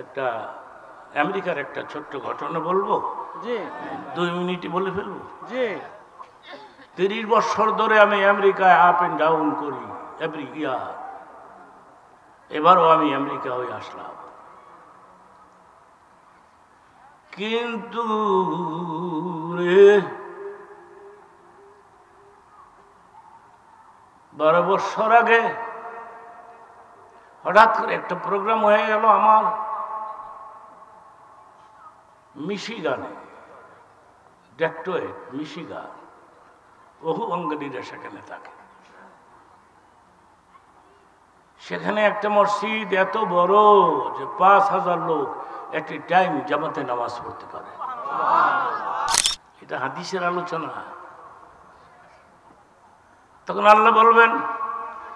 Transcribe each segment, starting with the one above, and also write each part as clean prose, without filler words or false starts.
একটা আমেরিকার একটা ছোট্ট ঘটনা বলবো। জি, 2 মিনিটই বলে ফেলবো। জি, 30 বছর ধরে আমি আমেরিকায় আপ এন্ড ডাউন করি এভরি ইয়ার। এবারও আমি আমেরিকা হয়ে আসলাম, কিন্তু রে 12 বছর আগে হঠাৎ করে একটা প্রোগ্রাম হয়ে গেল আমার মিশিগানে, ডেট্রয়েট মিশিগান। বহু বাঙালিরা সেখানে থাকে। সেখানে একটা মসজিদ এত বড় যে 5000 লোক একটি টাইম জামাতে নামাজ পড়তে পারে। এটা হাদিসের আলোচনা। তখন আল্লাহ বলবেন,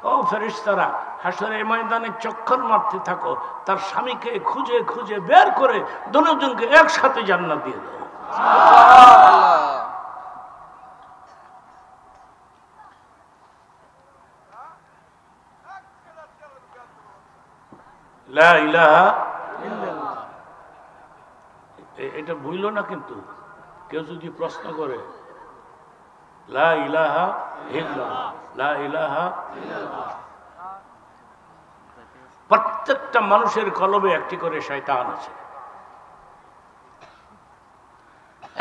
ও ফেরেশতারা, হাসরের ময়দানে চক্কর মারতে থাকো, তার স্বামীকে খুঁজে খুঁজে বের করে দুজনকে একসাথে জান্নাত দিয়ে দাও। লা ইলাহা ইল্লাল্লাহ। এটা ভুল না, কিন্তু কেউ যদি প্রশ্ন করে লা ইলাহা ইল্লাল্লাহ, লা ইলাহা ইল্লাল্লাহ, প্রত্যেকটা মানুষের কলবে একটি করে শয়তান আছে।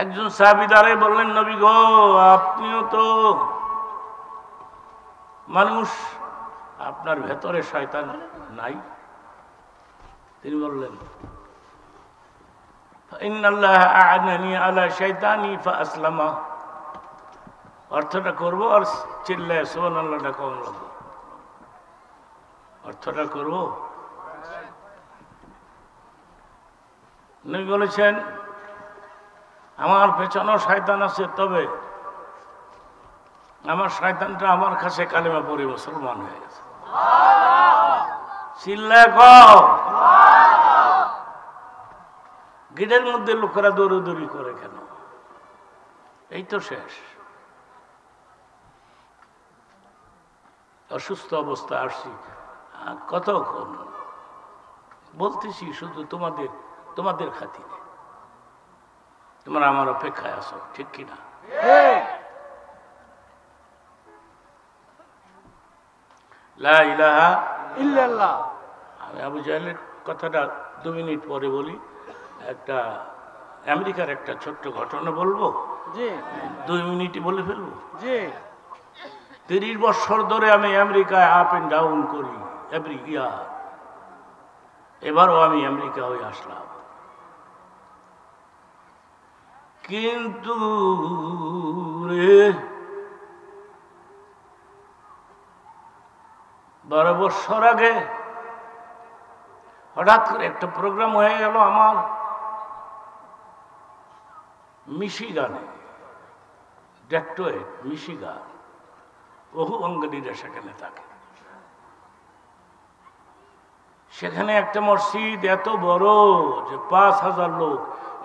একজন সাহাবী দাঁড়িয়ে বললেন, নবী গো, আপনিও তো মানুষ, আপনার ভেতরে শয়তান নাই? তিনি বললেন, ইন্নাল্লাহ আ'নানি আলা শাইতানি ফাআসলামা। অর্থটা করব আর চিল্লায় সুবহানাল্লাহ ডাকা লাগবে। অর্থটা করব। নবী বলেছেন, আমার পেছনেও শয়তান আছে, তবে আমার শয়তানটা আমার কাছে কালেমা পড়ে মুসলমান হয়ে গেছে। চিল্লায় কও। গিডের মধ্যে লোকেরা দৌড়দৌড়ি করে কেন? এই তো শেষ। অসুস্থ অবস্থা আসছি, কতক্ষণ বলতেছি, শুধু তোমাদের খাতিরে। তোমরা আমার অপেক্ষায় আছো, ঠিক কিনা? লা ইলাহা ইল্লাল্লাহ। আমি আবু জাহেলের কথাটা 2 মিনিট পরে বলি। একটা আমেরিকার একটা ছোট্ট ঘটনা বলবো। জি, 2 মিনিটই বলে ফেলবো। জি, 30 বছর ধরে আমি আমেরিকায় আপ এন্ড ডাউন করি এভরি ইয়ার। এবারও আমি আমেরিকা হয়ে আসলাম, কিন্তু রে 12 বছর আগে হঠাৎ করে একটা প্রোগ্রাম হয়ে গেল আমার মিশিগানে, ডেট্রয়েট মিশিগান। বহু বাঙালিরা সেখানে থাকে। সেখানে একটা মসজিদ এত বড় যে 5000 লোক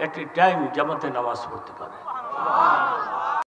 একটি টাইম জামাতে নামাজ পড়তে পারে।